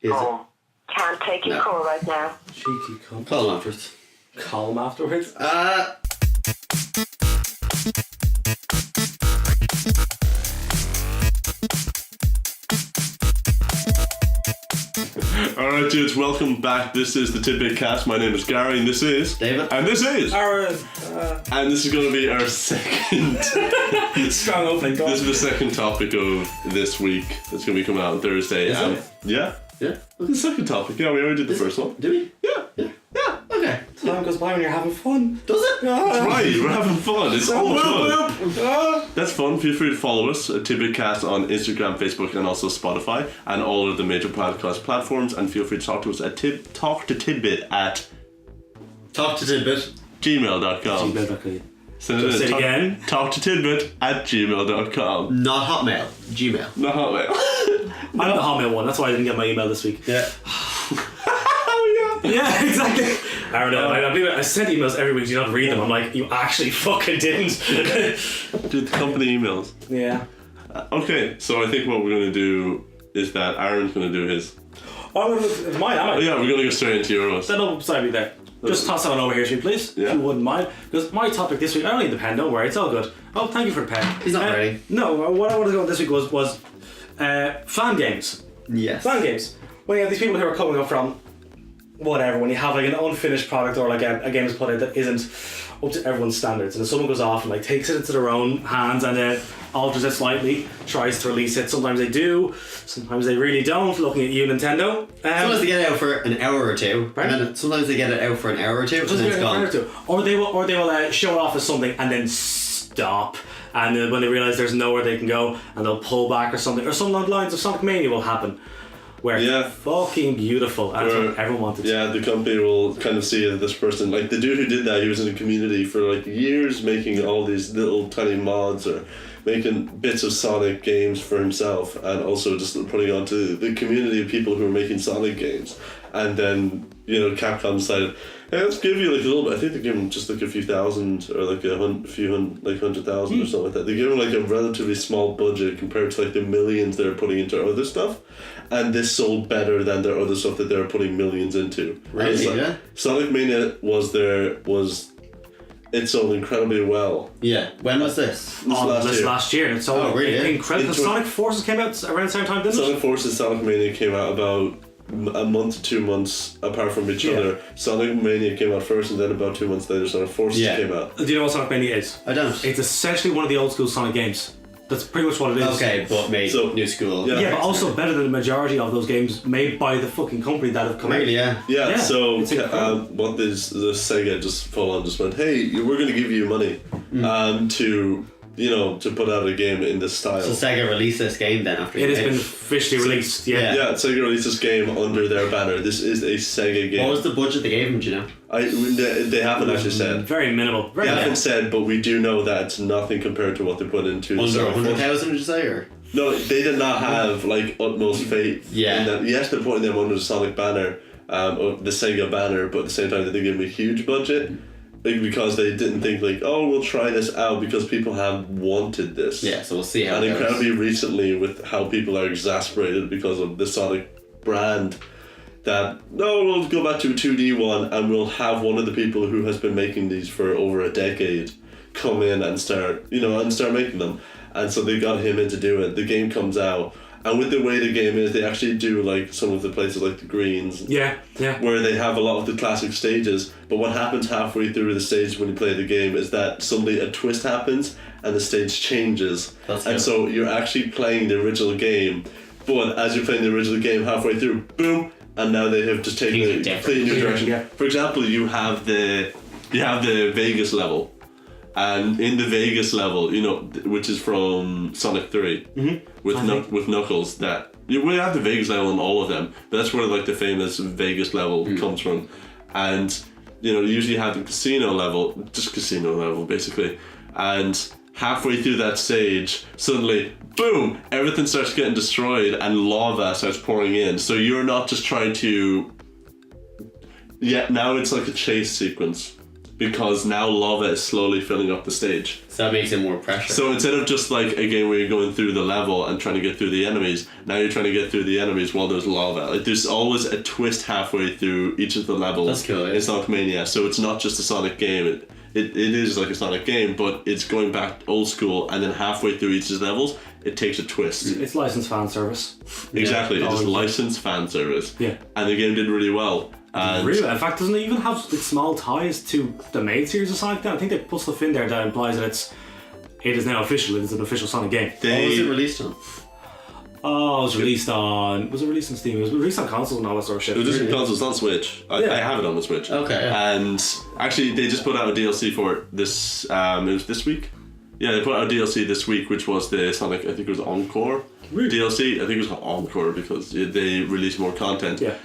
Is Oh, can't take your call right now. Cheeky cunt. Call him afterwards. Call him afterwards. Alright dudes, welcome back. This is the Tidbit Cast. My name is Gary and this is David. And this is Aaron. And this is going to be our second Strong opening. Go on. This is the second topic of this week. That's going to be coming out on Thursday. Is it? Yeah. Yeah. The second topic. Yeah, we already did the first one. Do we? Yeah. Yeah. Okay. Time goes by when you're having fun. Does it? That's right, we're having fun. It's all fun. Ah. That's fun. Feel free to follow us at Tidbitcast on Instagram, Facebook, and also Spotify, and all of the major podcast platforms. And feel free to talk to us at talktotidbit at Talk to Tidbit. gmail.com. Gmail.com. Send it Say it in. again. Talktotidbit at gmail.com. Not Hotmail. Gmail. Not Hotmail. I'm the Hotmail one. That's why I didn't get my email this week. Yeah. Oh yeah. Yeah, exactly. Aaron, I sent emails every week. Do you not read them? I'm like, you actually fucking didn't. Dude, the company emails. Yeah. Okay, so I think what we're going to do is that Aaron's going to do his. Oh, it's mine, am I? Yeah, we're going to go straight into yours. Stand up beside me there. Just toss that one over here to me, please. Yeah. If you wouldn't mind. Because my topic this week, I don't need the pen, don't worry, it's all good. Oh, thank you for the pen. He's not ready. No, what I wanted to go on this week was fan games. Yes. Fan games. When you have these people who are coming up from whatever, when you have like an unfinished product or like a game is put out that isn't up to everyone's standards, and if someone goes off and like takes it into their own hands and then alters it slightly, tries to release it, sometimes they do, sometimes they really don't, looking at you, Nintendo. Sometimes they get it out for an hour or two, Pardon? and then sometimes they get it out for an hour or two, and then it's gone. Or they will show it off as something and then stop, and then when they realise there's nowhere they can go, and they'll pull back or something, or some along the lines of Sonic Mania will happen, where Yeah. it's fucking beautiful, and that's what everyone wanted. Yeah, the company will kind of see this person, like the dude who did that, he was in the community for like years making all these little tiny mods or making bits of Sonic games for himself, and also just putting onto the community of people who are making Sonic games. And then, you know, Capcom decided, hey, let's give you like a little bit. I think they give him just like a few thousand or like a few hundred, like 100,000 or something like that. They give him like a relatively small budget compared to like the millions they're putting into other stuff. And this sold better than their other stuff that they're putting millions into. Really? And Yeah. Sonic Mania it sold incredibly well. Yeah. When was this? Last year, and it's all really? incredible. Sonic Forces came out around the same time, didn't it? Sonic Forces, Sonic Mania came out about a month to 2 months apart from each other. Sonic Mania came out first, and then about 2 months later Sonic Forces came out. Do you know what Sonic Mania is? I don't. It's essentially one of the old school Sonic games. That's pretty much what it is. Okay, but made new school. Yeah. Yeah, but also better than the majority of those games made by the fucking company that have come out. Really, yeah. Yeah, Yeah, so it's incredible. what the Sega just full on just went, hey, we're going to give you money to put out a game in this style. So Sega released this game then after It has been officially released, yeah. Yeah, Sega released this game under their banner. This is a Sega game. What was the budget they gave him, do you know? They haven't actually said. Very minimal. Very They minimal. haven't said, but we do know that it's nothing compared to what they put into Under Sonic 100,000, would you say? Or? No, they did not have like utmost faith Yeah. in them. Yes, they're putting them under the Sonic banner, or the Sega banner, but at the same time they didn't give them a huge budget. Like, because they didn't think like, oh, we'll try this out because people have wanted this. Yeah, so we'll see how And it goes. incredibly recently with how people are exasperated because of the Sonic brand, that no, we'll go back to a 2D one and we'll have one of the people who has been making these for over a decade come in and start making them. And so they got him in to do it. The game comes out, and with the way the game is, they actually do like some of the places like the greens, Yeah. where they have a lot of the classic stages. But what happens halfway through the stage when you play the game is that suddenly a twist happens and the stage changes. That's and good. so you're actually playing the original game, but as you're playing the original game halfway through, boom, and now they have just taken Things are a different. completely new direction. Yeah. For example, you have the Vegas level. And in the Vegas level, which is from Sonic 3, with Knuckles, we have the Vegas level in all of them, but that's where like the famous Vegas level comes from. And you usually have the casino level basically, and halfway through that stage, suddenly, boom, everything starts getting destroyed and lava starts pouring in. So you're not just trying to... Yeah, now it's like a chase sequence. because now lava is slowly filling up the stage. So that makes it more pressure. So instead of just like a game where you're going through the level and trying to get through the enemies, now you're trying to get through the enemies while there's lava. Like there's always a twist halfway through each of the levels. That's cool, yeah. In Sonic Mania, so it's not just a Sonic game. It is like a Sonic game, but it's going back old school, and then halfway through each of the levels, it takes a twist. It's licensed fan service. Exactly, it is Oh, yeah. licensed fan service. Yeah. And the game did really well. And Really? In fact, doesn't it even have like, small ties to the main series of Sonic then? I think they put stuff in there that implies that it is now official. It is an official Sonic game. What was it released on? Oh, it was released on... Was it released on Steam? It was released on consoles and all that sort of shit. it was just on consoles, not Switch. I have it on the Switch. Okay, yeah. And actually, they just put out a DLC for it this. It was this week. Yeah, they put out a DLC this week, which was the Sonic. I think it was Encore DLC. I think it was Encore because they released more content. Yeah.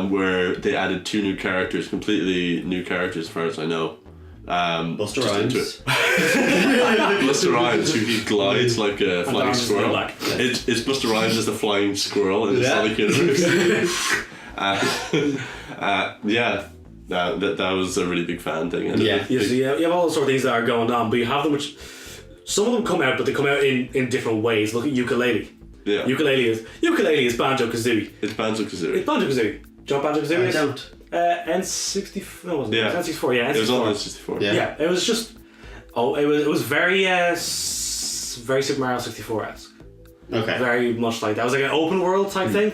Where they added 2 new characters, completely new characters, as far as I know. Buster just into Rhymes. it. Buster Rhymes, who he glides like a flying Rhymes is squirrel. black. It's Buster Rhymes as the flying squirrel in the Yeah. Sonic universe. That was a really big fan thing. And Yeah. You have all those sort of things that are going on, but you have them which... Some of them come out, but they come out in different ways. Look at Yooka-Laylee. Yeah. Yooka-Laylee is Banjo-Kazooie. It's Banjo-Kazooie. It's Banjo-Kazooie. Do you know what Banjo-Kazooie I is? don't. N64... No, it wasn't. Yeah. N64, yeah. N64. It was on N64. Yeah. Yeah, it was just... Oh, it was very... very Super Mario 64-esque. Okay. Very much like that. It was like an open world type thing.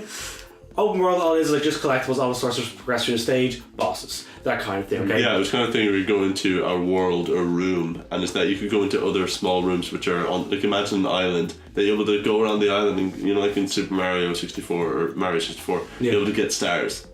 Open world, all it is like just collectibles, all the sorts of progress through the stage, bosses, that kind of thing, okay? Yeah, it was kind of thing where you go into a world or room, and it's that you could go into other small rooms which are on, like imagine an island, that you're able to go around the island and, you know, like in Super Mario 64 or Mario 64, Yeah. you're able to get stars.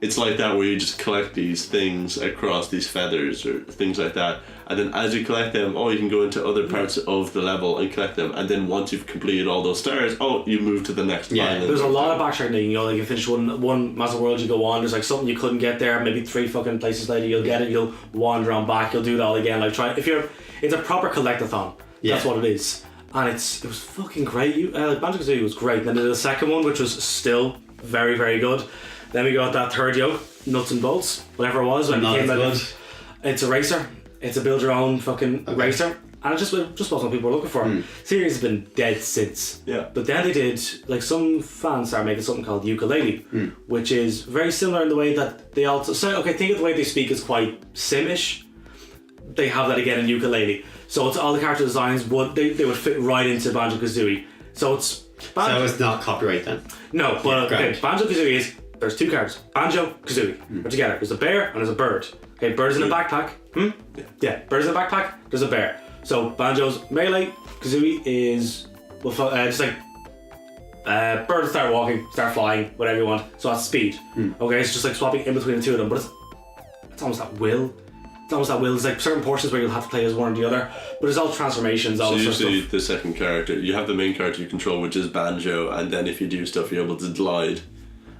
It's like that where you just collect these things across these feathers or things like that, and then as you collect them, you can go into other parts of the level and collect them, and then once you've completed all those stars, you move to the next Yeah, island. There's a lot of backtracking, you know, like you finish one massive world, you go on, there's like something you couldn't get there, maybe 3 fucking places later you'll get it, you'll wander on back, you'll do it all again, like it's a proper collectathon, that's Yeah. what it is. And it was fucking great. Banjo-Kazooie was great. Then there's the second one, which was still very, very good. Then we got that third yoke, Nuts and Bolts, whatever it was. When it Not came as out, good. it's a racer. It's a build your own fucking racer. And it just wasn't what people were looking for. Series has been dead since. Yeah. But then they did, like some fans started making something called Yooka-Laylee, which is very similar in the way that they also, think of the way they speak is quite Sim-ish. They have that again in Yooka-Laylee. So it's all the character designs they would fit right into Banjo-Kazooie. So it's So it's not copyright then. no, but Yeah, okay, great. Banjo-Kazooie is there's 2 characters. Banjo-Kazooie. They're together. There's a bear and there's a bird. Okay, bird's in a backpack. Yeah, bird's in a backpack, there's a bear. So Banjo's melee, Kazooie is just like birds start walking, start flying, whatever you want. So that's speed. Okay, it's just like swapping in between the two of them, but it's almost that will. It's almost that will. There's like certain portions where you'll have to play as one or the other, but it's all transformations, all So this sort of usually stuff. the second character, you have the main character you control, which is Banjo, and then if you do stuff, you're able to glide.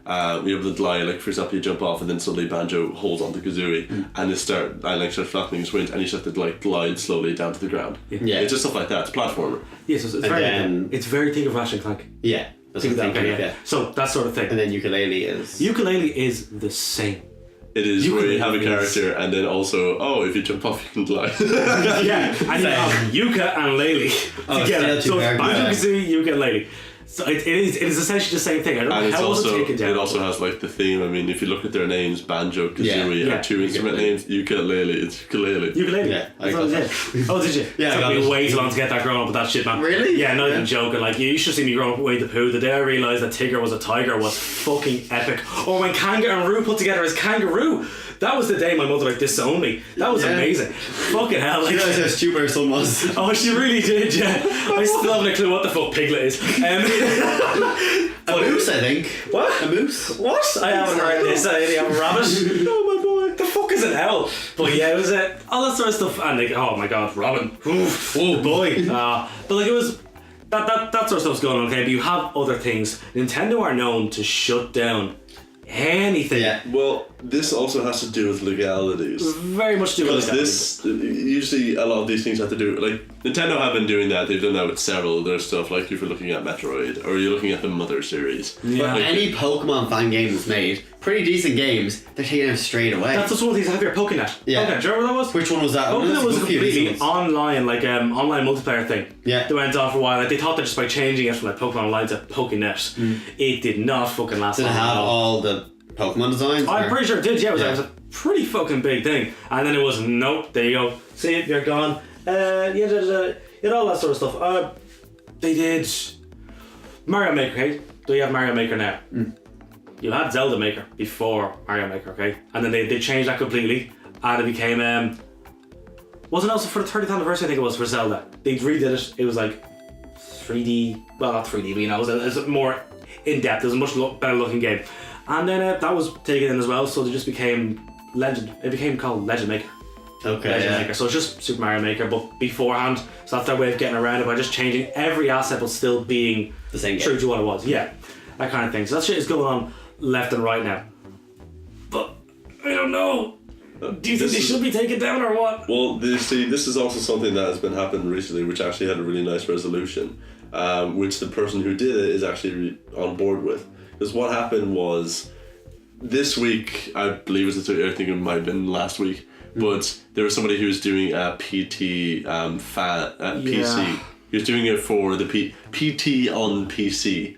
You're able to glide, like for example, you jump off, and then suddenly Banjo holds onto Kazooie, and they start flapping his wings, and you just have to like glide slowly down to the ground. Yeah. It's just stuff like that. It's a platformer. Yeah, so it's And very then- it's very think of Ratchet and Clank. Yeah. That's Think what of I'm that, thinking okay, of, yeah. yeah. So that sort of thing. And then ukulele is. Ukulele is the same. It is where you have a Ukulele is- character, and then also, if you jump off, you can glide. Yeah, and you have Yuka and Laylee together. still two So it's characters. Banjo-Kazooie, Yuka and Laylee. So it is essentially the same thing. I don't And know it's how was it also taken down. it also has like the theme. I mean, if you look at their names, Banjo, Kazooie, Yeah. and 2 instrument names, ukulele. It's ukulele. Ukulele. Yeah, I That's what got it is. Oh, did you? Yeah, I It got took me it. way too long to get that growing up with that shit, man. Really? Yeah, not even Yeah. joking. Like, you should have seen me growing up with Winnie the Pooh. The day I realised that Tigger was a tiger was fucking epic. Or when Kanga and Roo put together as Kangaroo. That was the day my mother like disowned me. That was Yeah. amazing. Fucking hell. Like, You realize how stupid her son was. oh, she really did, yeah. I still haven't a clue what the fuck Piglet is. A moose, I think. What? A moose? What? I haven't heard this. I have a rabbit. Oh my boy. The fuck is an owl? But yeah, it was all that sort of stuff. And like, oh my god, Robin. Oof, oh boy. But like it was that sort of stuff's going on, okay. But you have other things. Nintendo are known to shut down anything. Yeah. Well, this also has to do with legalities. Very much to do with Because that. usually a lot of these things have to do, like, Nintendo have been doing that, they've done that with several of their stuff, like if you're looking at Metroid, or you're looking at the Mother series. Yeah. But any Pokemon fan game that's made, pretty decent games, they're taking them straight away. That's just one of these heavier Pokénet. Yeah. Pokénet, do you remember what that was? Which one was that? Pokénet was a Goofy completely ones. online, like online multiplayer thing. Yeah. They went on for a while. Like they thought that just by changing it from like Pokemon Online to Pokénet, it did not fucking last Did it long. have at all. all the Pokemon designs? I'm or- pretty sure it did. Yeah, it was a pretty fucking big thing. And then it was nope. There you go. See it. You're gone. You know all that sort of stuff. They did Mario Maker. Okay, do you have Mario Maker now? You had Zelda Maker before Mario Maker. Okay, and then they changed that completely, and it became wasn't also for the 30th anniversary. I think it was for Zelda. They redid it. It was like 3D. Well, not 3D. But, you know, it was more in depth. It was a much better looking game. And then that was taken in as well, so they just became Legend. It became called Legend Maker. Okay, Legend yeah. Maker. So it's just Super Mario Maker, but beforehand. So that's their way of getting around it by just changing every asset, but still being The same true game. to what it was. Yeah, that kind of thing. So that shit is going on left and right now. But I don't know. Do you think they should be taken down or what? Well, this is also something that has been happening recently, which actually had a really nice resolution, which the person who did it is actually on board with. Because what happened was, this week, I believe I think it might have been last week, but there was somebody who was doing a PT PC. He was doing it for the PT on PC,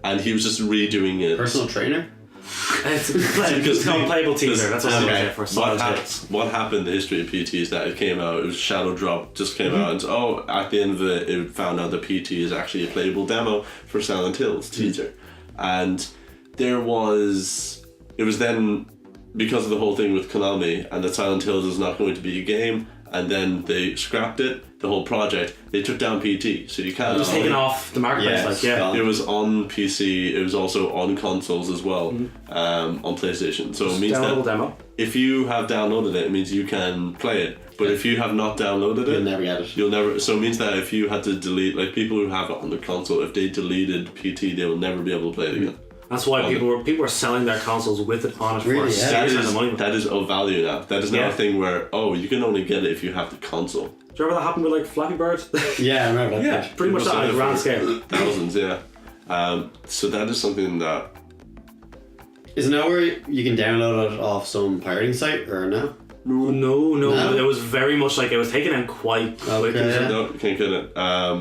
and he was just redoing it. Personal trainer? It's called Playable Teaser. That's what I'm Okay. saying for solid hits. What happened in the history of PT is that it came out, it was Shadow Drop, just came out, and at the end of it found out that PT is actually a playable demo for Silent Hills teaser. And it was then, because of the whole thing with Konami, and that Silent Hills is not going to be a game, and then they scrapped it, the whole project, they took down PT, so you can't... It was taken off the marketplace, Yeah, like, yeah. gone. It was on PC, it was also on consoles as well, on PlayStation. So it means Downloadable that demo. if you have downloaded it, it means you can play it. But if you have not downloaded You'll it, never get it. you'll never. So it means that if you had to delete, like people who have it on their console, if they deleted PT, they will never be able to play it again. That's why people were selling their consoles with it on it Really, for a yeah. That serious amount of money. is, that is of value now. That is now Yeah. a thing where, you can only get it if you have the console. Do you remember that happened with like Flappy Bird? Yeah, I remember that. yeah, pretty much People that on a sell it grand for scale. Thousands, yeah. So that is something that... Is it now where you can download it off some pirating site, or no? No, No? it was very much like it was taken in quite quickly. yeah. No, you can't get it. I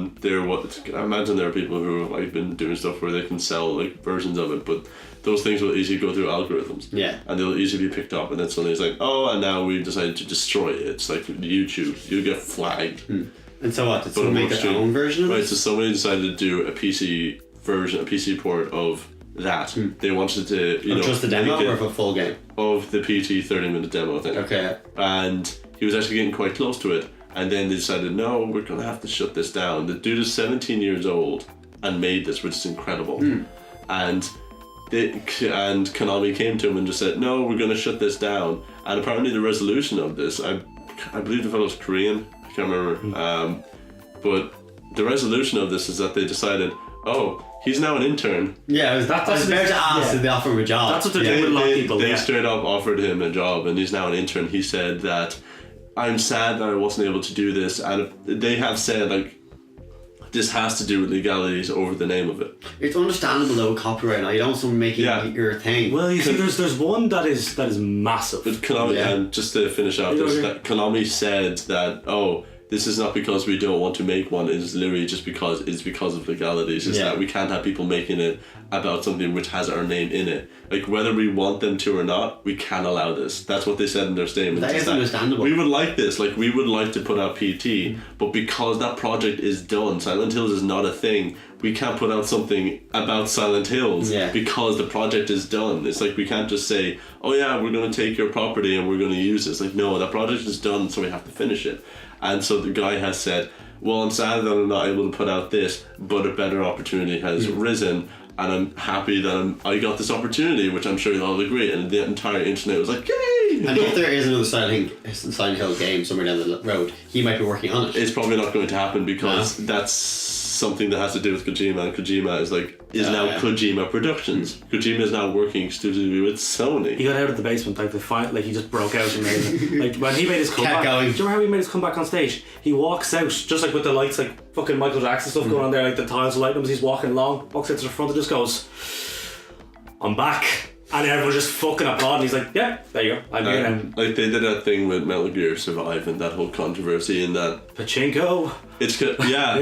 imagine there are people who have like been doing stuff where they can sell like versions of it, but those things will easily go through algorithms. Yeah. And they'll easily be picked up, and then suddenly it's like, and now we've decided to destroy it. It's like YouTube, you get flagged. And so what? Did But someone it make works their too. own version of Right, it? so somebody decided to do a PC version, a PC port of that. They wanted to, Or just the demo, make or it of a full game? of the PT 30-minute demo thing. Okay. And he was actually getting quite close to it, and then they decided, no, we're gonna have to shut this down. The dude is 17 years old and made this, which is incredible. And Konami came to him and just said, no, we're gonna shut this down. And apparently the resolution of this, I believe the fellow's Korean, I can't remember, but the resolution of this is that they decided, he's now an intern. Yeah, I was about to ask yeah. if they offer him a job. That's what they're doing with a lot of people. They Yeah. straight up offered him a job, and he's now an intern. He said that, I'm sad that I wasn't able to do this, and they have said like this has to do with legalities over the name of it. It's understandable though, with copyright. Now you don't want someone making Yeah. your thing. Well, you see, there's one that is massive. But Konami, Yeah. and just to finish out this, that Konami said that this is not because we don't want to make one. It is literally just because it's because of legalities. It's Yeah. that we can't have people making it about something which has our name in it. Like whether we want them to or not, we can't allow this. That's what they said in their statement. That is understandable. We would like this. Like we would like to put out PT, but because that project is done, Silent Hills is not a thing. We can't put out something about Silent Hills because the project is done. It's like we can't just say, we're going to take your property and we're going to use this. Like no, that project is done, so we have to finish it. And so the guy has said, I'm sad that I'm not able to put out this, but a better opportunity has risen, and I'm happy that I got this opportunity, which I'm sure you'll all agree. And the entire internet was like, yay! And if there is another Silent Hill game somewhere down the road, he might be working on it. It's probably not going to happen because something that has to do with Kojima, and Kojima is now yeah. Kojima Productions. Kojima is now working exclusively with Sony. He got out of the basement, like the fight, like he just broke out and made it. Like when he made his comeback. going. Do you remember how he made his comeback on stage? He walks out, just like with the lights, like fucking Michael Jackson stuff going on there, like the tiles lighting him as he's walking along, walks out to the front and just goes, I'm back. And everyone's just fucking applauding. He's like, yeah, there you go, I'm here now. Like they did that thing with Metal Gear Survive and that whole controversy and that Pachinko. it's yeah.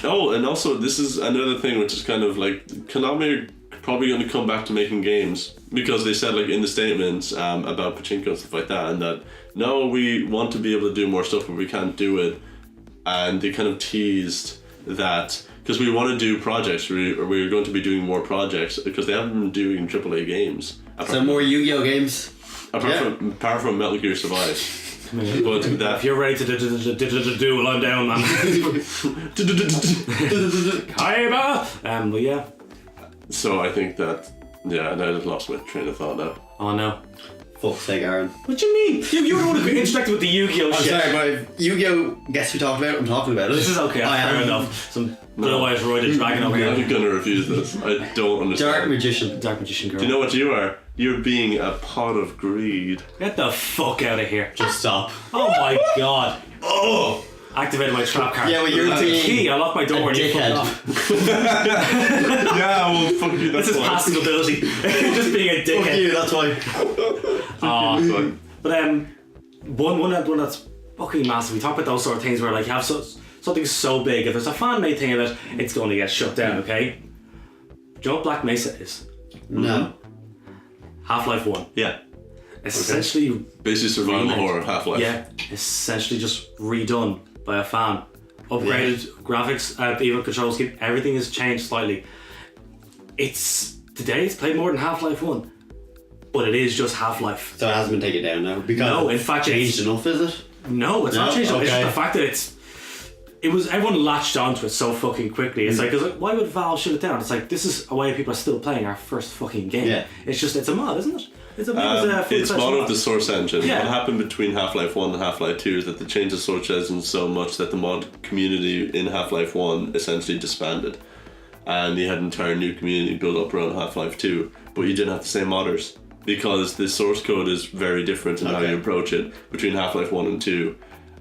And also this is another thing which is kind of like Konami are probably going to come back to making games because they said like in the statements about Pachinko and stuff like that, and that no, we want to be able to do more stuff but we can't do it, and they kind of teased that because we want to do projects, we're going to be doing more projects because they haven't been doing AAA games. So more Yu-Gi-Oh games. Apart from Metal Gear Survive. But that If you're ready to do, well, I'm down, man. Kaiba! But yeah. So I think that and I just lost my train of thought now. Oh no. Fuck's sake, Aaron. What do you mean? You were the one who interacted with the Yu-Gi-Oh I'm shit. sorry, but if Yu-Gi-Oh gets who talked about it, I'm talking about it. This is okay, fair enough. Some otherwise roided dragon over I'm here. gonna refuse this. I don't understand. Dark Magician. Dark Magician girl. Do you know what you are? You're being a pot of greed. Get the fuck out of here. Just stop. Oh my god. Oh! Activated my trap card. Yeah, well, you're That's a being key. I locked my door a and you fucked dickhead. off. Yeah, well, fuck you. This That's is why. passing ability. Just being a Fuck dickhead. you, that's why. Oh, but one that's fucking massive. We talk about those sort of things where like you have something so big. If there's a fan made thing of it, it's going to get shut down. Okay. Do you know what Black Mesa is? No. Half-Life 1. Yeah. Essentially, Basically survival remade. horror, Half-Life. yeah, essentially just redone by a fan. Upgraded graphics, even control scheme. Everything has changed slightly. Today it's played more than Half-Life 1, but it is just Half-Life. So it hasn't been taken down now? Because No, in fact, changed enough, is it? No, it's not No? changed. It's just Okay. the fact that everyone latched onto it so fucking quickly. It's like, why would Valve shut it down? It's like, this is a way people are still playing our first fucking game. Yeah. It's a mod, isn't it? It's a mod. It's part of the source engine. Yeah. What happened between Half-Life 1 and Half-Life 2 is that they changed the source engine so much that the mod community in Half-Life 1 essentially disbanded. And you had an entire new community built up around Half-Life 2, but you didn't have the same modders because the source code is very different in how you approach it between Half-Life 1 and 2.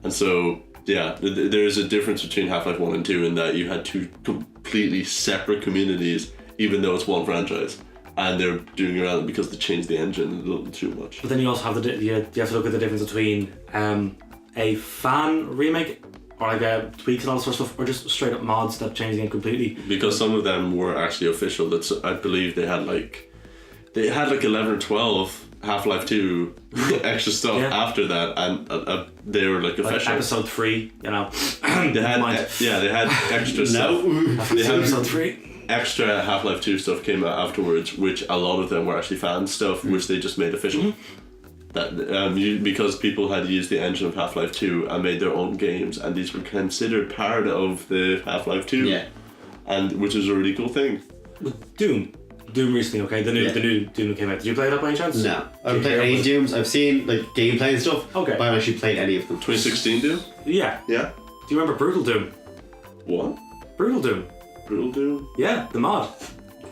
And so, yeah, there is a difference between Half-Life 1 and 2 in that you had two completely separate communities, even though it's one franchise. And they're doing around it because they changed the engine a little too much. But then you also have you have to look at the difference between a fan remake or like tweaks and all that sort of stuff, or just straight up mods that change the game completely. Because some of them were actually official. That's I believe they had like 11 or 12 Half-Life 2 extra stuff after that, and they were like official. Like episode 3, you know. They had they had extra stuff. They had Episode 3. extra Half-Life 2 stuff came out afterwards, which a lot of them were actually fan stuff, which they just made official. That because people had used the engine of Half-Life 2 and made their own games, and these were considered part of the Half-Life 2. Yeah. And which is a really cool thing. Doom recently, okay? The new Doom came out. Did you play that by any chance? No. I haven't played any Dooms. I've seen like gameplay and stuff. Okay. But I haven't actually played any of them. 2016 Doom? Yeah. Yeah. Do you remember Brutal Doom? What? Brutal Doom. Brutal Doom? Yeah, the mod.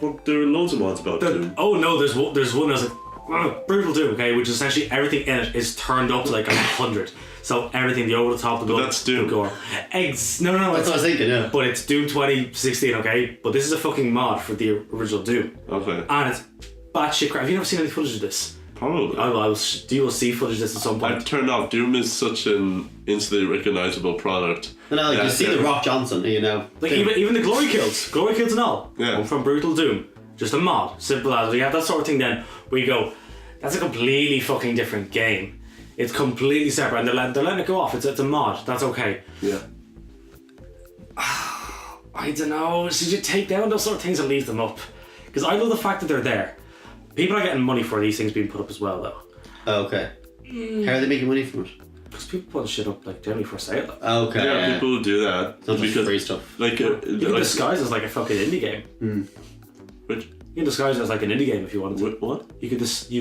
Well, there are loads of mods about Doom. Oh no, there's one that's like Brutal Doom, okay, which is essentially everything in it is turned up to like 100. So everything, the over the top, the blood, that's Doom. the gore. No, That's what I was thinking, yeah. But it's Doom 2016, okay? But this is a fucking mod for the original Doom. Okay. And it's batshit crap. Have you never seen any footage of this? Probably. You will see footage of this at some I've point. turned off. Doom is such an instantly recognizable product. And like you that see the Rock Johnson, you know. Like even the glory kills and all. Yeah. Come from Brutal Doom. Just a mod. Simple as we have that sort of thing then we go, that's a completely fucking different game. It's completely separate and they're letting it go off. It's a mod. That's okay. Yeah. I don't know. Should you take down those sort of things and leave them up? Because I love the fact that they're there. People are getting money for these things being put up as well, though. Oh, okay. How are they making money from it? Because people put shit up like generally for sale. Like. Okay. Yeah, people do that. It's not just free stuff. Like, You can like disguise it as like a fucking indie game. which, You can disguise it as like an indie game if you wanted to. what? You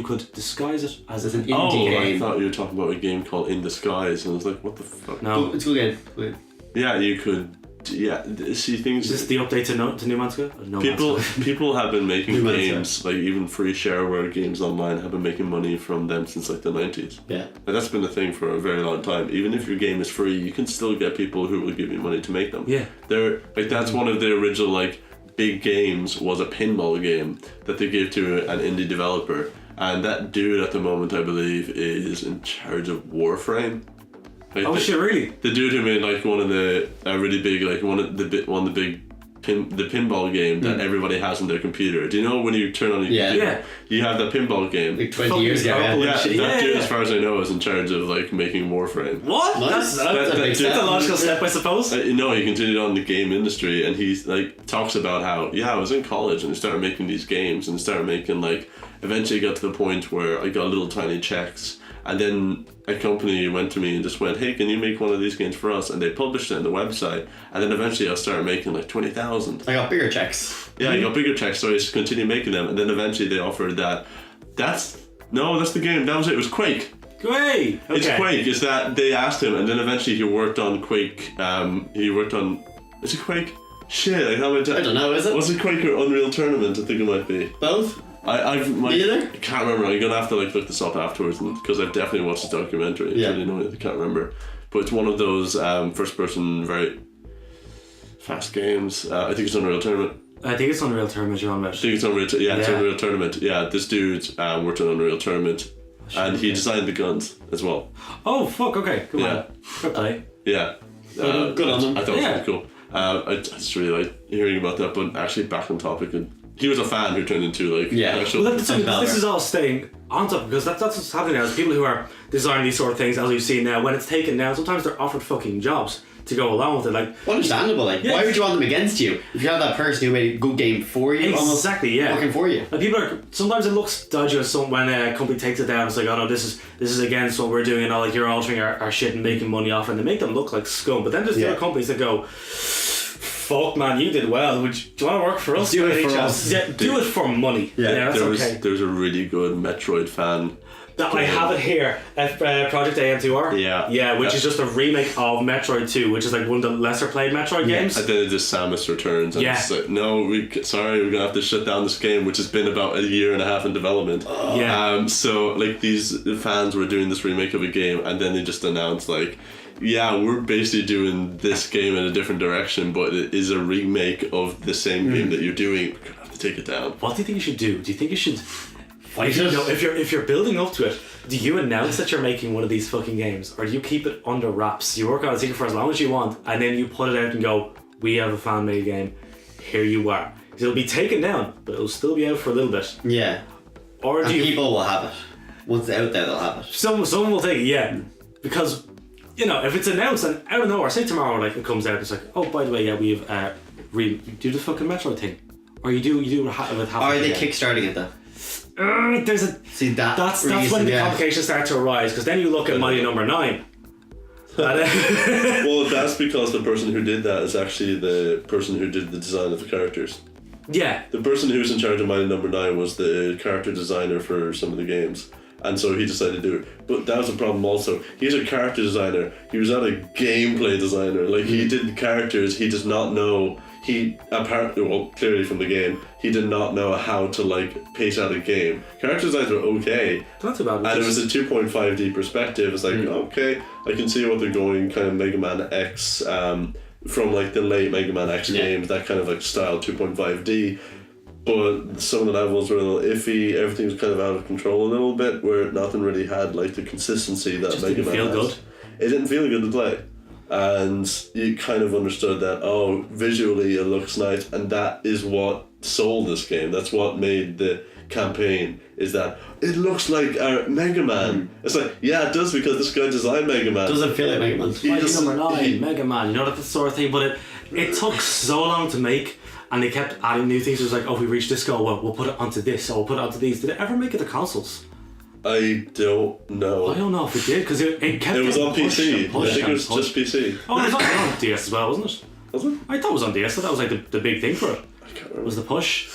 could disguise it as It's an an indie I game. thought you were talking about a game called In Disguise, and I was like, what the fuck? No. It's a good game. Good. Yeah, you could See things. Is this the update to No Man's Sky? No Man's Sky. People have been making New Man's games, like even free shareware games online have been making money from them since like the 90s. Yeah. And that's been a thing for a very long time. Even if your game is free, you can still get people who will give you money to make them. Yeah. They're like that's one of the original like big games was a pinball game that they gave to an indie developer, and that dude at the moment I believe is in charge of Warframe. Like Oh shit, really? the dude who made like one of the really big like one of the big the pinball game that everybody has on their computer. Do you know when you turn on your Yeah. computer, Yeah. you have that pinball game? Like 20 years ago. Fucking Yeah. Yeah, shit. that dude, Yeah. as far as I know, is in charge of like making Warframe. What? Nice. That's That's a big that- step. a logical step, I suppose. No, he continued on in the game industry, and he like talks about how I was in college and I started making these games and started making like eventually got to the point where I got little tiny checks, and then a company went to me and just went, hey, can you make one of these games for us? And they published it on the website, and then eventually I started making like 20,000. I got bigger checks. Yeah, I got bigger checks, so I just continued making them, and then eventually they offered that's the game. That was it. It was Quake. Great. Okay. It's Quake. Is that they asked him, and then eventually he worked on Quake. He worked on. Is it Quake? Shit, I don't know, is it? Was it Quake or Unreal Tournament? I think it might be. Both? I Either? can't remember. I'm gonna have to like look this up afterwards, because I've definitely watched the documentary. Yeah. I really know it. I can't remember, but it's one of those first-person, very fast games. I think it's Unreal Tournament. I think it's Unreal Tournament you're on about. I think it's Unreal. It's Yeah. Unreal Tournament. Yeah, this dude worked on Unreal Tournament, and he designed the guns as well. Oh fuck. Okay. Come Yeah. on. Good play. Yeah. Good on them. I thought Yeah. it was really cool. I just really like hearing about that, but actually back on topic, and he was a fan who turned into like Yeah. actual. Well, this Developer. is all staying on top because that's what's happening now. Is people who are designing these sort of things, as we've seen now, when it's taken down, sometimes they're offered fucking jobs to go along with it. Like Understandable. Like, Yeah. why would you want them against you? If you have that person who made a good game for you, almost exactly, yeah. working for you. Like people are sometimes it looks dodgy when a company takes it down. It's like, oh no, this is against what we're doing, and all like you're altering our shit and making money off, and they make them look like scum. But then there's the Yeah. other companies that go, fuck man, you did well. Do you want to work for us? Do it for NHS? us. Yeah, do it for money. Yeah, that's okay. There's a really good Metroid fan. That I have it here, Project AM2R. Yeah. which is just a remake of Metroid 2, which is like one of the lesser played Metroid games. And then it just Samus returns, and Yeah. it's like, no, sorry, we're gonna have to shut down this game, which has been about a year and a half in development. Yeah. So like these fans were doing this remake of a game, and then they just announced like, yeah, we're basically doing this game in a different direction, but it is a remake of the same game that you're doing. We're gonna have to take it down. What do you think you should do? Do you think you should? Fight You it. know, if you're building up to it, do you announce that you're making one of these fucking games, or do you keep it under wraps? You work on a secret for as long as you want, and then you put it out and go, "We have a fan-made game. Here you are." It'll be taken down, but it'll still be out for a little bit. Yeah. Or do And you? people will have it. Once it's out there, they'll have it. Someone will take it, yeah, because you know if it's announced and out of nowhere, say tomorrow, like it comes out, it's like, oh, by the way, yeah, we've do the fucking Metroid thing, or you do with half. Or of are the they game. kickstarting it though? There's a See that? that's when the complications start to arise, because then you look at Mario number 9. Well, that's because the person who did that is actually the person who did the design of the characters. Yeah, The person who's in charge of Mighty Number 9 was the character designer for some of the games. And so he decided to do it. But that was a problem also. He's a character designer. He was not a gameplay designer. Like, he did the characters, he does not know... He apparently, well, clearly from the game, he did not know how to, like, pace out a game. Character designs were okay. not too bad. And it was a 2.5D perspective. It's like, okay, I can see what they're going, kind of Mega Man X, from like the late Mega Man X games, that kind of like style 2.5D. But some of the levels were a little iffy, everything was kind of out of control a little bit, where nothing really had like the consistency that Just Mega didn't Man feel has. good. It didn't feel good to play. And you kind of understood that, oh, visually it looks nice, and that is what sold this game. That's what made the campaign, is that it looks like our Mega Man. It's like, yeah, it does, because this guy designed Mega Man. Doesn't feel like Mega Man. He Mighty just- number 9, he- Mega Man, you know, that sort of thing. But it took so long to make, and they kept adding new things. It was like, oh, if we reach this goal, well, we'll put it onto this, or we'll put it onto these. Did it ever make it to consoles? I don't know. I don't know if it did, because it kept It was getting on pushed PC. and pushed I think it and was pushed. just PC. Oh, it was on DS as well, wasn't it? Was it? I thought it was on DS, so that was like the big thing for it. I can't remember. Was the push.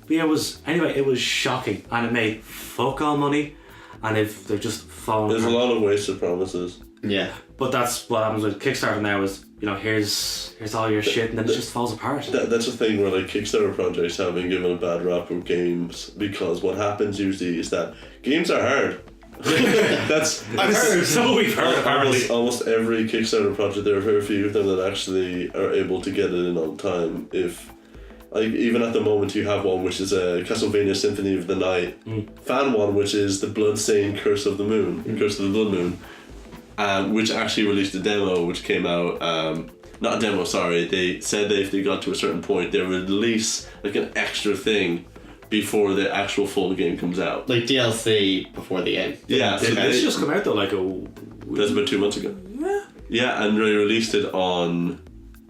But yeah, it was shocking, and it made fuck all money, and they've just fallen There's a apart. lot of wasted promises. Yeah. But that's what happens with Kickstarter now is, you know, here's all your shit, and then it just falls apart. That's the thing where like Kickstarter projects have been given a bad rap with games, because what happens usually is that games are hard. That's I've heard. So we've heard apparently. almost every Kickstarter project. There are very few of them that actually are able to get it in on time. If like even at the moment you have one which is a Castlevania Symphony of the Night fan one, which is the Bloodstained Curse of the Moon, Curse of the Blood Moon, which actually released a demo which came out. Not a demo, sorry. They said that if they got to a certain point, they would release like an extra thing before the actual full game comes out. Like DLC before the game. Yeah, so It's they, just come out though, like that's about 2 months ago. Yeah, and they released it on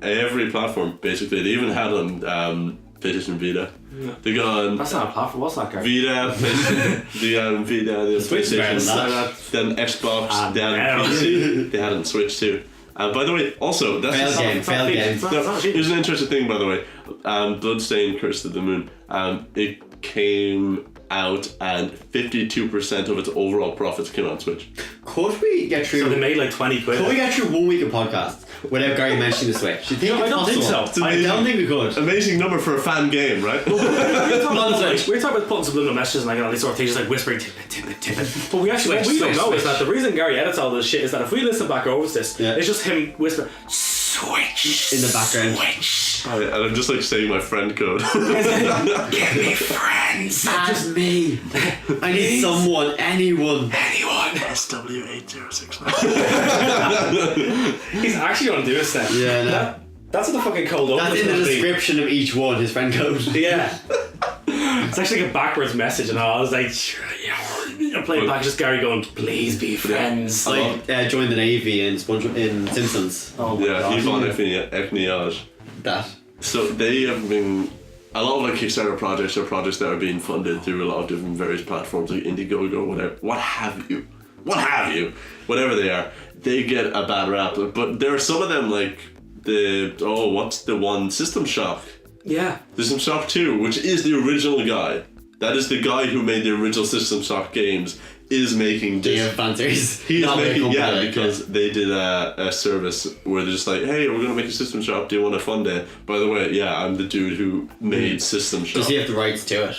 every platform, basically. They even had it on PlayStation Vita. Yeah. They got on that's not a platform. What's that, Gary? Vita, Vita, the Switch is better than PlayStation, then Xbox, they had it on no. PC, they had it on Switch too. By the way, also, that's Fail game. Here's an interesting thing, by the way. Bloodstained Curse of the Moon. It came out and 52% of its overall profits came on Switch. Could we get through? So they made like 20 quid. Could we get through 1 week of podcast without Gary mentioning the Switch? Do you think No, it's I don't think possible? so. I don't think we could. Amazing number for a fan game, right? We're talking Nonsense. about putting subliminal messages and like all these sort of things, just like whispering, tip it. But we actually, what Switch, we don't switch, know is switch. that the reason Gary edits all this shit is that if we listen back over this, Yeah. it's just him whispering, switch In the background. switch. And I'm just like saying my friend code. Get me friends. Add me. I need someone, anyone. Anyone. SW8069. He's actually gonna do this then. Yeah, no. That's what the fucking cold open That's is in the gonna be. description of each one, his friend code. Yeah. It's actually like a backwards message and all. I was like, you're playing back, just Gary going, please be friends. Like join the Navy in Simpsons. Oh my Yeah, god. Yvonne Ekniage. That. So they have been a lot of like Kickstarter projects are projects that are being funded through a lot of different various platforms like Indiegogo, whatever, what have you, whatever they are, they get a bad rap. But there are some of them like what's the one, System Shock. Yeah. System Shock 2, which is the original guy. That is the guy who made the original System Shock games. Is making Do you this. have fanciers? He's Not very making, yeah, company, because they did a service where they're just like, hey, we're gonna make a System Shop. Do you want to fund it? By the way, yeah, I'm the dude who made System Shop. Does he have the rights to it?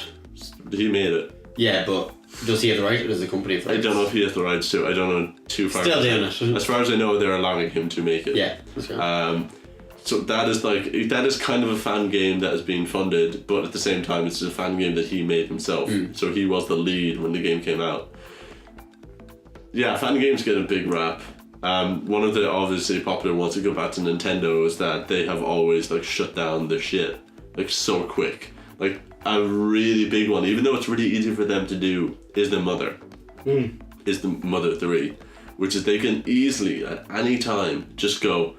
He made it. Yeah, but does he have the right or does the company have the I rights? don't know if he has the rights to. I don't know too far. Still doing it. As far as I know, they're allowing him to make it. Yeah, that's right. So that is kind of a fan game that is being funded, but at the same time, it's a fan game that he made himself. So he was the lead when the game came out. Yeah, fan games get a big rap. One of the obviously popular ones to go back to Nintendo is that they have always like shut down their shit like so quick. Like a really big one, even though it's really easy for them to do, is the Mother. Is the Mother 3, which is they can easily at any time just go,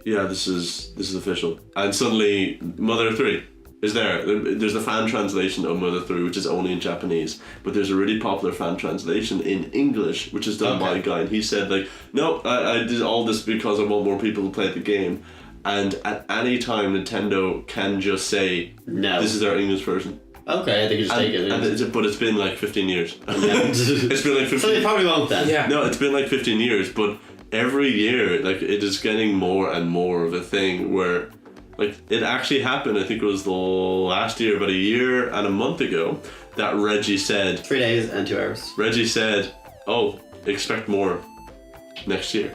yeah, this is official, and suddenly Mother 3 is there. There's a fan translation of Mother 3 which is only in Japanese, but there's a really popular fan translation in English which is done by a guy, and he said like, no, I did all this because I want more people to play the game, and at any time Nintendo can just say, No. this is our English version. Okay, I think you just take it. But it's been like 15 years. Yeah. It's been like 15 So they probably won't then. Yeah. No, it's been like 15 years, but every year, like, it is getting more and more of a thing where, like, it actually happened, I think it was the last year, about a year and a month ago, that Reggie said, 3 days and 2 hours. oh, expect more next year.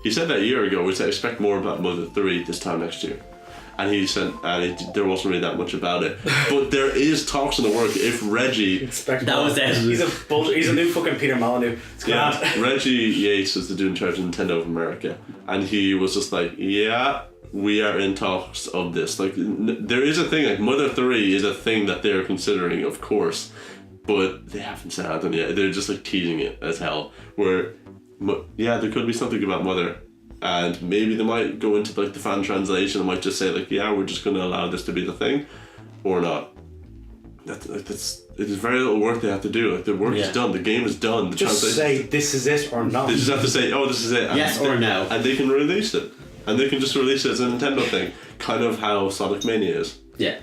He said that a year ago, we said expect more about Mother 3 this time next year. And he said, there wasn't really that much about it. But there is talks in the work if Reggie... Expect That was it. He's a bullshit. He's a new fucking Peter Molyneux. It's Yeah, grand. Reggie Yates is the dude in charge of Nintendo of America, and he was just like, yeah, we are in talks of this. Like, there is a thing, like Mother 3 is a thing that they're considering, of course, but they haven't said anything yet. They're just like teasing it as hell, where, yeah, there could be something about Mother, and maybe they might go into like the fan translation and might just say like, yeah, we're just going to allow this to be the thing, or not. It is very little work they have to do. Like, the work is done, the game is done. The Just say this is it or not. They just have to say, oh, this is it. Yes or no. And they can release it. And they can just release it as a Nintendo thing. Kind of how Sonic Mania is. Yeah.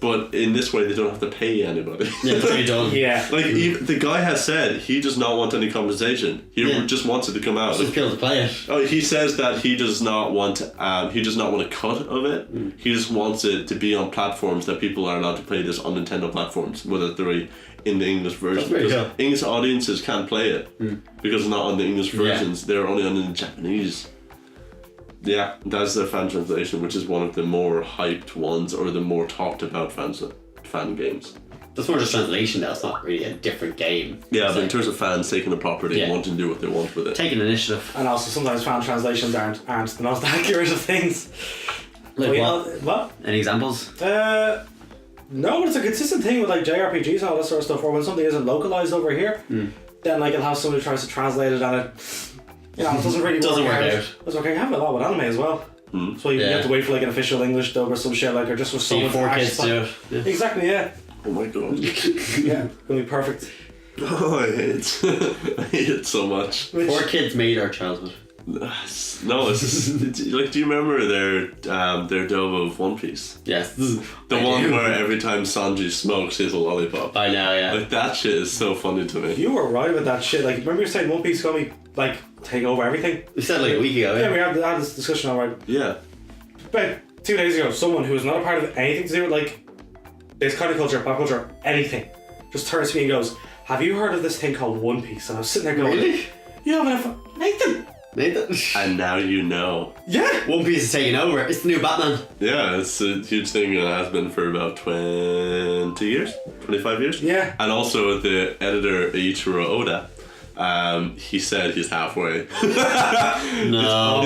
but in this way they don't have to pay anybody. Yeah, it's already done. Yeah. Like the guy has said he does not want any compensation. He just wants it to come out. Just be able to play it. Oh, he says that he does not want a cut of it. He just wants it to be on platforms that people are allowed to play this on Nintendo platforms, whether they're in the English version. That's very Because cool. English audiences can't play it because it's not on the English versions. They're only on the Japanese. Yeah, that's their fan translation, which is one of the more hyped ones or the more talked about fan games. That's more just translation now, it's not really a different game. Yeah, It's but in like terms of fans taking a property and wanting to do what they want with it. taking initiative. And also sometimes fan translations aren't the most accurate of things. Like We what? all- what? Any examples? No, but it's a consistent thing with like JRPGs and all that sort of stuff. Or when something isn't localized over here, then like it'll have somebody who tries to translate it and it, you know, it doesn't really Doesn't work out. Doesn't work out. You have a lot with anime as well. So you have to wait for like an official English dub or some shit like, or just for See someone to 4 actually kids do it. Yeah. Exactly, yeah. Oh my god. Yeah, gonna be perfect. Oh, I hate it so much. 4 kids made our childhood. No, it's like, do you remember their dub of One Piece? Yes. The one where every time Sanji smokes, he's a lollipop. I know, yeah. Like, that shit is so funny to me. You were right with that shit. Like, remember you were saying One Piece is gonna be like take over everything? We said like a week ago, Yeah, yeah. we had this discussion already. Yeah. About 2 days ago, someone who was not a part of anything to do with like this kind of culture, pop culture, anything, just turns to me and goes, "Have you heard of this thing called One Piece?" And I was sitting there going, Really? "Yeah, but Nathan." Nathan? And now you know. Yeah. One Piece is taking over. It's the new Batman. Yeah, it's a huge thing and it has been for about 20 years? 25 years? Yeah. And also the editor, Eiichiro Oda, he said he's halfway. No.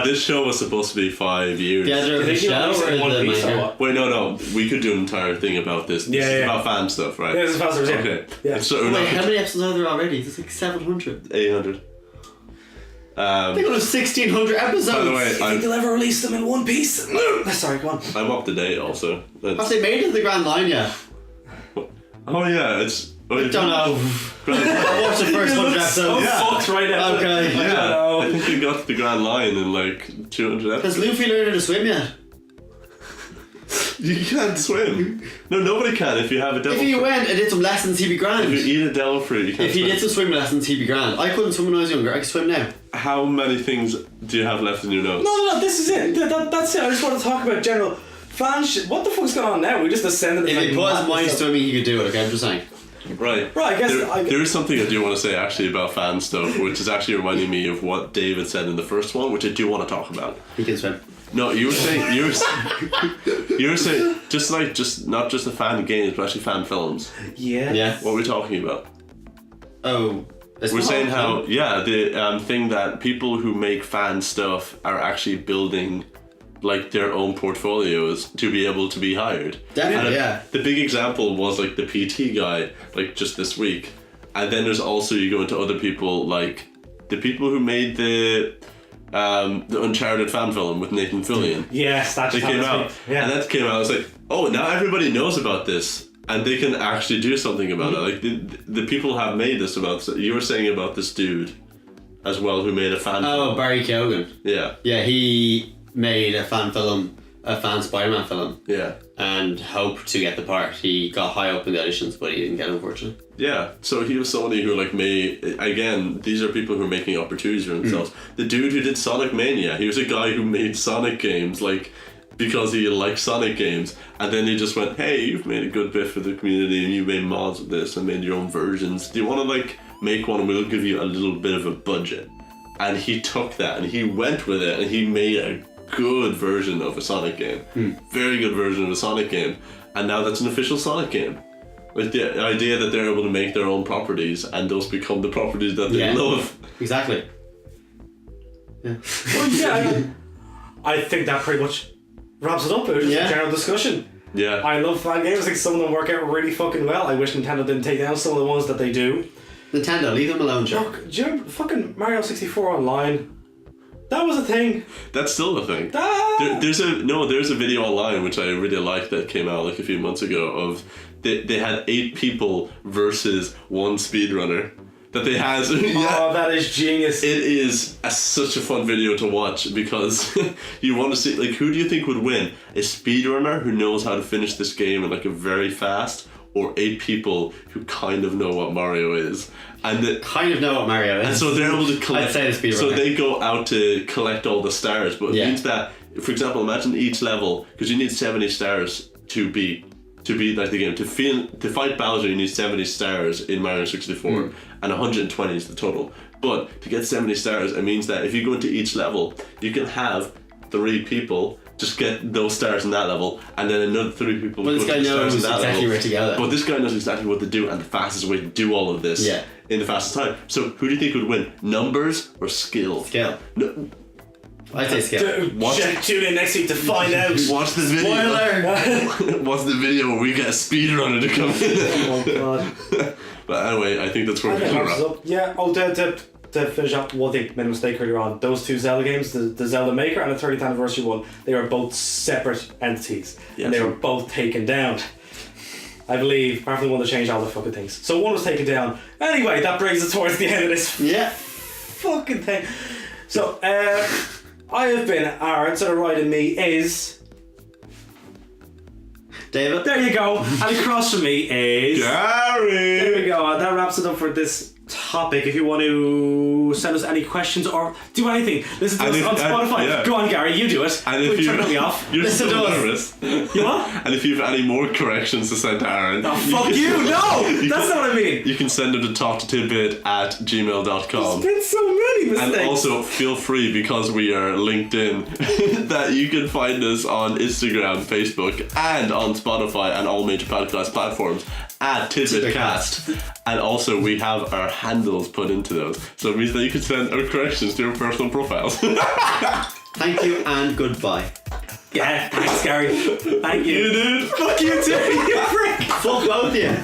This show was supposed to be 5 years. The editor of the Did you show say or One the Piece or manga? what? Wait, no. We could do an entire thing about this. This Yeah, is yeah. about fan stuff, right? Yeah, this is faster. Yeah. Okay. Yeah. So, Wait, how many episodes are there already? There's like 700. 800. I think it was 1,600 episodes. By the way, You think they'll ever release them in one piece? Sorry, go on. I'm up to date also. Have they made it to the Grand Line yet? Oh yeah, it's... I don't know. I watched the first 100 So episodes. fucked right now. Okay. I don't Yeah, know. I think we got to the Grand Line in like 200 Has episodes. Luffy learned how to swim yet? You can't swim. No, nobody can if you have a devil If he fruit. went and did some lessons, he'd be grand. If you eat a devil fruit, you can't If he swim. did some swimming lessons, he'd be grand. I couldn't swim when I was younger. I can swim now. How many things do you have left in your notes? No, this is it. That's it. I just want to talk about general fan shit. What the fuck's going on now? We just ascended. If like he put his madness mind stuff. swimming, he could do it. Okay, I'm just saying. Right. Right, I guess There is something I do want to say actually about fan stuff, which is actually reminding me of what David said in the first one, which I do want to talk about. He can swim. No, you were saying just not just the fan games, but actually fan films. Yeah. Yeah. What are we talking about? Oh. It's We're not saying all how the thing that people who make fan stuff are actually building like their own portfolios to be able to be hired. Definitely, And yeah. The big example was like the PT guy, like just this week, and then there's also you go into other people like the people who made the Uncharted fan film with Nathan Fillion. Yes, that They just came happened out, to me. Yeah. and that came out. I was like, oh, now everybody knows about this, and they can actually do something about it. Like the people have made this about. So you were saying about this dude, as well, who made a fan. Oh, film. Barry Keoghan. Yeah, Yeah, he made a fan Spider-Man film, yeah, and hoped to get the part. He got high up in the auditions, but he didn't get it, unfortunately. yeah. So he was somebody who like made. Again, these are people who are making opportunities for themselves. The dude who did Sonic Mania, he was a guy who made Sonic games, like. Because he liked Sonic games, and then he just went, hey, you've made a good bit for the community and you made mods of this and made your own versions. Do you want to like make one and we'll give you a little bit of a budget? And he took that and he went with it and he made a good version of a Sonic game. Very good version of a Sonic game. And now that's an official Sonic game. Like the idea that they're able to make their own properties and those become the properties that they Yeah. love. Exactly. Yeah. Well, yeah, I think that pretty much wraps it up. It was just Yeah. a general discussion. Yeah. I love fan games. I think some of them work out really fucking well. I wish Nintendo didn't take down some of the ones that they do. Nintendo, leave them alone, Joe. Look, do you remember fucking Mario 64 Online? That was a thing. That's still the thing. Ah! There's a video online which I really liked that came out like a few months ago of they had 8 people versus one speedrunner. that they had. Yeah. Oh, that is genius. It is such a fun video to watch because you want to see, like, who do you think would win? A speedrunner who knows how to finish this game in like a very fast, or 8 people who kind of know what Mario is, and Kind of know what Mario is. and so they're able to collect. I'd say the speedrunner. So they go out to collect all the stars, but it Yeah. means that, for example, imagine each level, because you need 70 stars to beat like the game. To fight Bowser, you need 70 stars in Mario 64, and 120 is the total. But to get 70 stars, it means that if you go into each level, you can have 3 people just get those stars in that level, and then another 3 people. Well, this go guy to the stars knows in that exactly level. where to go then. But this guy knows exactly what to do and the fastest way to do all of this. Yeah. In the fastest time. So who do you think would win? Numbers or skill? Skill. No, I'd say skill. Watch- Tune in next week to find out. watch the video. Spoiler! Watch the video where we get a speedrunner to come in. Oh god. But anyway, I think that's where I we're think going that to wraps wrap. us up. Yeah. To finish up, one thing, made a mistake earlier on. Those 2 Zelda games, the Zelda Maker and the 30th anniversary one, they were both separate entities, Yes. and they were both taken down. I believe, apart from the one that changed all the fucking things. So one was taken down. Anyway, that brings us towards the end of this Yeah. fucking thing. So, I have been Aaron, so the right in me is... David? There you go. And across from me is... There Gary! we go. That wraps it up for this topic. If you want to send us any questions or do anything, listen to And us if- on Spotify. yeah. Go on, Gary, you do it. And if turn me off. you're Listen so to us. nervous. You what? And if you have any more corrections to send to Aaron, Oh, fuck you! No! That's not what I mean. you can send them to talktotidbit@gmail.com. There's been so many mistakes. And also feel free, because we are LinkedIn, that you can find us on Instagram, Facebook, and on Spotify and all major podcast platforms at TidbitCast. And also we have our handles put into those, so it means that you can send our corrections to your personal profiles. Thank you and goodbye. Yeah, thanks, Gary. Thank you. You did. Fuck you too, you prick. Fuck both of you.